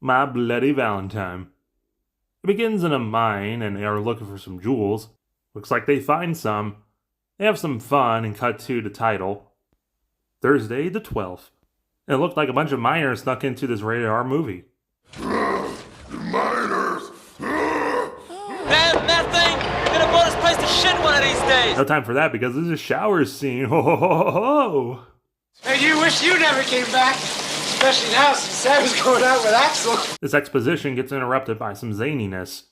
My Bloody Valentine. It begins in a mine and they are looking for some jewels. Looks like they find some. They have some fun and cut to the title. Thursday the 12th. It looked like a bunch of miners snuck into this rated R movie. Miners! Damn, that thing! Gonna blow this place to shit one of these days! No time for that because this is a shower scene. Ho ho ho ho ho! And you wish you never came back. Especially now since Sam's going out with Axel. This exposition gets interrupted by some zaniness.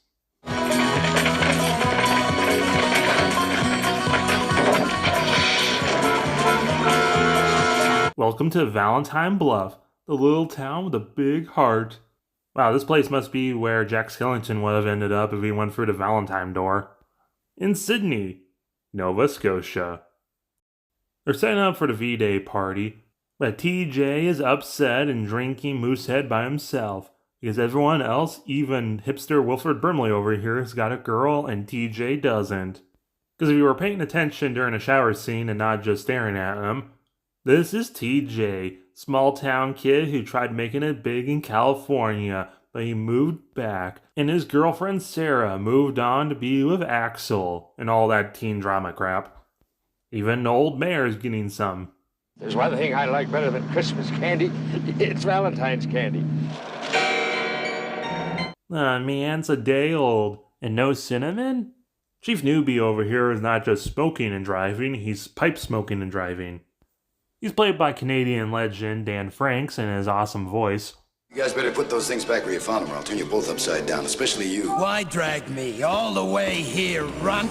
Welcome to Valentine Bluff, the little town with a big heart. Wow, this place must be where Jack Skellington would have ended up if he went through the Valentine door. In Sydney, Nova Scotia. They're setting up for the V-Day party, but TJ is upset and drinking Moosehead by himself because everyone else, even hipster Wilfred Brimley over here, has got a girl and TJ doesn't. Because if you were paying attention during the shower scene and not just staring at him, this is TJ, small town kid who tried making it big in California, but he moved back, and his girlfriend Sarah moved on to be with Axel, and all that teen drama crap. Even the old mayor's getting some. There's one thing I like better than Christmas candy. It's Valentine's candy. Man, it's a day old. And no cinnamon? Chief Newbie over here is not just smoking and driving, he's pipe smoking and driving. He's played by Canadian legend Dan Franks in his awesome voice. You guys better put those things back where you found them or I'll turn you both upside down, especially you. Why drag me all the way here, runt?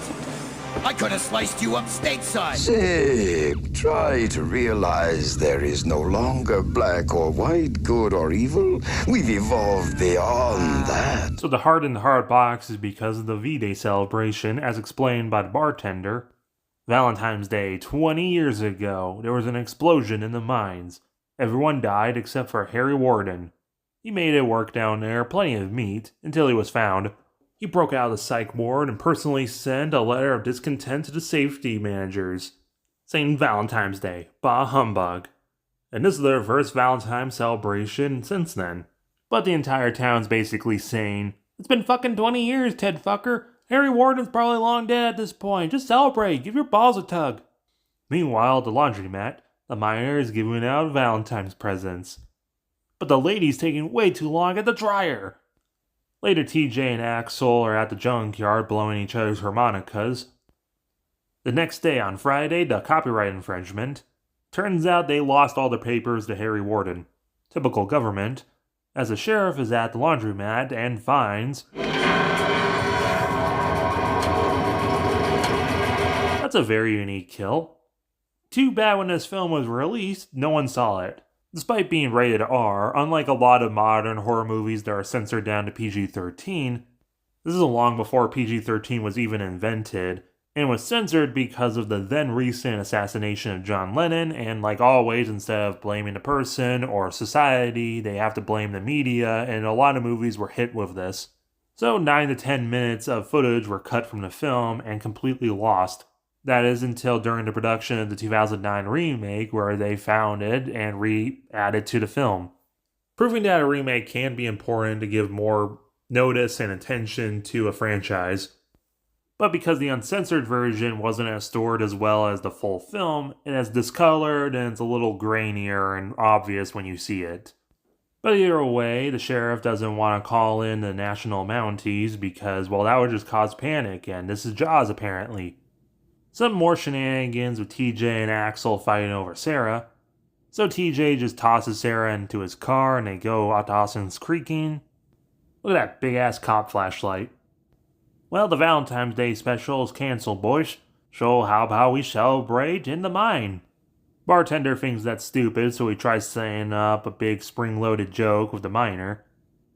I could have sliced you up stateside. Sib, try to realize there is no longer black or white, good or evil. We've evolved beyond that. So the heart in the hard box is because of the V-Day celebration, as explained by the bartender. Valentine's Day 20 years ago, there was an explosion in the mines. Everyone died except for Harry Warden. He made it work down there, plenty of meat, until he was found. He broke out of the psych ward and personally sent a letter of discontent to the safety managers, saying Valentine's Day, bah humbug. And this is their first Valentine celebration since then. But the entire town's basically saying, it's been fucking 20 years, Ted fucker. Harry Warden's probably long dead at this point. Just celebrate, give your balls a tug. Meanwhile, at the laundromat, the miner is giving out Valentine's presents. But the lady's taking way too long at the dryer. Later, TJ and Axel are at the junkyard blowing each other's harmonicas. The next day, on Friday, the copyright infringement. Turns out they lost all their papers to Harry Warden. Typical government, as the sheriff is at the laundromat and finds... That's a very unique kill. Too bad when this film was released, no one saw it. Despite being rated R, unlike a lot of modern horror movies that are censored down to PG-13, this is long before PG-13 was even invented, and was censored because of the then recent assassination of John Lennon, and like always, instead of blaming the person or society, they have to blame the media, and a lot of movies were hit with this. So 9 to 10 minutes of footage were cut from the film and completely lost. That is until during the production of the 2009 remake where they found it and re-added to the film. Proving that a remake can be important to give more notice and attention to a franchise. But because the uncensored version wasn't as stored as well as the full film, it is discolored and it's a little grainier and obvious when you see it. But either way, the sheriff doesn't want to call in the National Mounties because, well, that would just cause panic, and this is Jaws apparently. Some more shenanigans with TJ and Axel fighting over Sarah. So TJ just tosses Sarah into his car and they go out Dawson's Creeking. Look at that big ass cop flashlight. Well, the Valentine's Day special is cancelled, boys. So how about we celebrate in the mine? Bartender thinks that's stupid, so he tries saying up a big spring-loaded joke with the miner.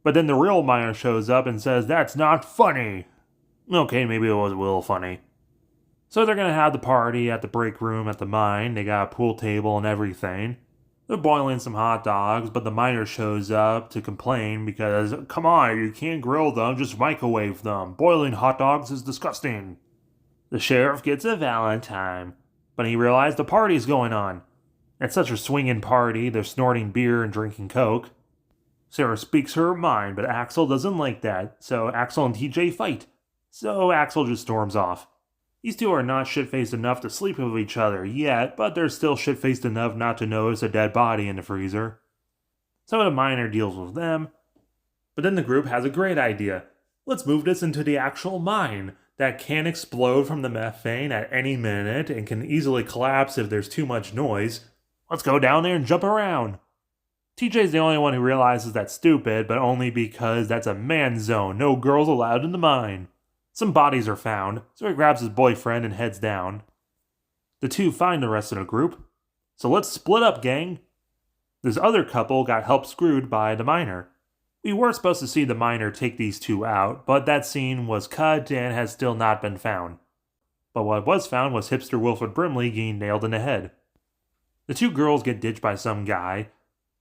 But then the real miner shows up and says that's not funny. Okay, maybe it was a little funny. So they're going to have the party at the break room at the mine. They got a pool table and everything. They're boiling some hot dogs, but the miner shows up to complain because, come on, you can't grill them, just microwave them. Boiling hot dogs is disgusting. The sheriff gets a Valentine, but he realized the party's going on. It's such a swinging party, they're snorting beer and drinking Coke. Sarah speaks her mind, but Axel doesn't like that, so Axel and TJ fight. So Axel just storms off. These two are not shit-faced enough to sleep with each other yet, but they're still shit-faced enough not to notice a dead body in the freezer. So the miner deals with them, but then the group has a great idea. Let's move this into the actual mine that can explode from the methane at any minute and can easily collapse if there's too much noise. Let's go down there and jump around. TJ's the only one who realizes that's stupid, but only because that's a man's zone. No girls allowed in the mine. Some bodies are found, so he grabs his boyfriend and heads down. The two find the rest of the group. So let's split up, gang. This other couple got help screwed by the miner. We were supposed to see the miner take these two out, but that scene was cut and has still not been found. But what was found was hipster Wilford Brimley getting nailed in the head. The two girls get ditched by some guy,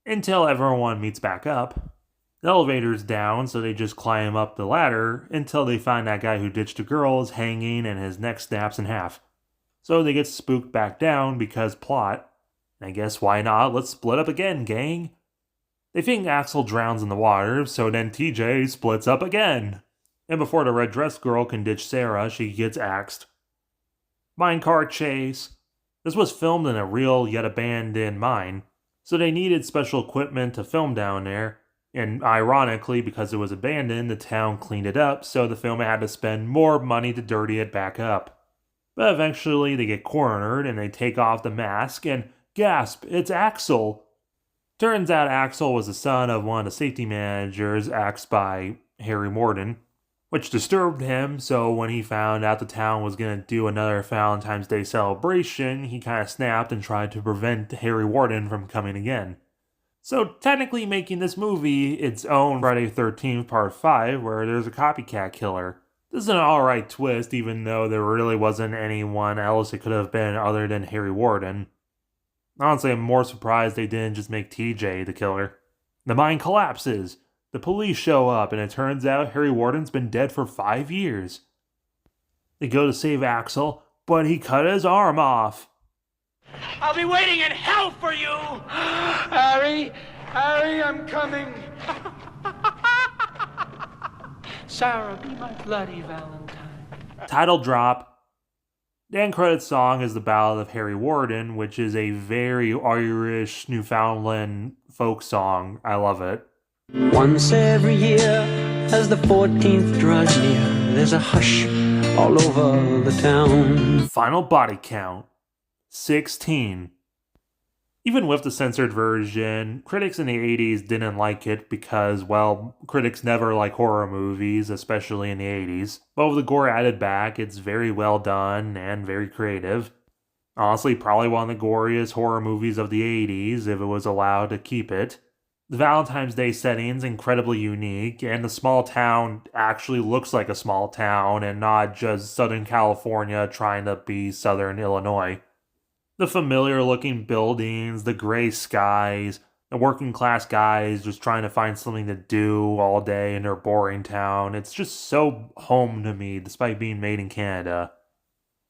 until everyone meets back up. The elevator's down, so they just climb up the ladder until they find that guy who ditched the girls hanging and his neck snaps in half. So they get spooked back down because plot. I guess why not? Let's split up again, gang. They think Axel drowns in the water, so then TJ splits up again. And before the red dress girl can ditch Sarah, she gets axed. Minecart chase. This was filmed in a real yet abandoned mine, so they needed special equipment to film down there. And ironically, because it was abandoned, the town cleaned it up, so the film had to spend more money to dirty it back up. But eventually they get cornered and they take off the mask and gasp, it's Axel! Turns out Axel was the son of one of the safety managers axed by Harry Warden, which disturbed him, so when he found out the town was going to do another Valentine's Day celebration, he kind of snapped and tried to prevent Harry Warden from coming again. So technically making this movie its own Friday the 13th Part 5 where there's a copycat killer. This is an alright twist even though there really wasn't anyone else it could have been other than Harry Warden. Honestly, I'm more surprised they didn't just make TJ the killer. The mine collapses, the police show up, and it turns out Harry Warden's been dead for 5 years. They go to save Axel, but he cut his arm off. I'll be waiting in hell for you! Harry, I'm coming. Sarah, be my bloody Valentine. Title drop. The end credits song is the Ballad of Harry Warden, which is a very Irish Newfoundland folk song. I love it. Once every year, as the 14th draws near, there's a hush all over the town. Final body count, 16. Even with the censored version, critics in the 80s didn't like it because, well, critics never like horror movies, especially in the 80s. But with the gore added back, it's very well done and very creative. Honestly, probably one of the goriest horror movies of the 80s if it was allowed to keep it. The Valentine's Day setting's incredibly unique, and the small town actually looks like a small town and not just Southern California trying to be Southern Illinois. The familiar-looking buildings, the gray skies, the working-class guys just trying to find something to do all day in their boring town. It's just so home to me, despite being made in Canada.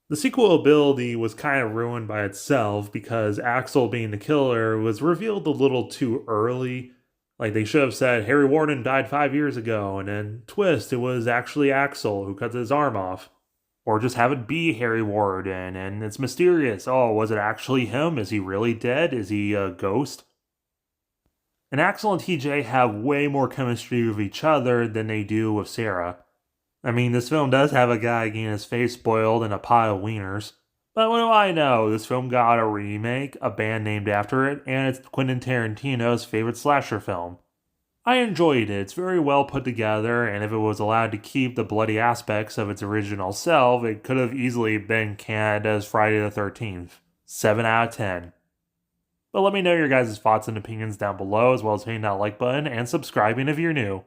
The sequel ability was kind of ruined by itself because Axel being the killer was revealed a little too early. Like, they should have said, Harry Warden died 5 years ago, and then twist, it was actually Axel who cut his arm off. Or just have it be Harry Warden, and it's mysterious. Oh, was it actually him? Is he really dead? Is he a ghost? And Axel and TJ have way more chemistry with each other than they do with Sarah. I mean, this film does have a guy getting his face spoiled in a pile of wieners. But what do I know? This film got a remake, a band named after it, and it's Quentin Tarantino's favorite slasher film. I enjoyed it. It's very well put together, and if it was allowed to keep the bloody aspects of its original self, it could have easily been Canada's Friday the 13th. 7 out of 10. But let me know your guys' thoughts and opinions down below, as well as hitting that like button and subscribing if you're new.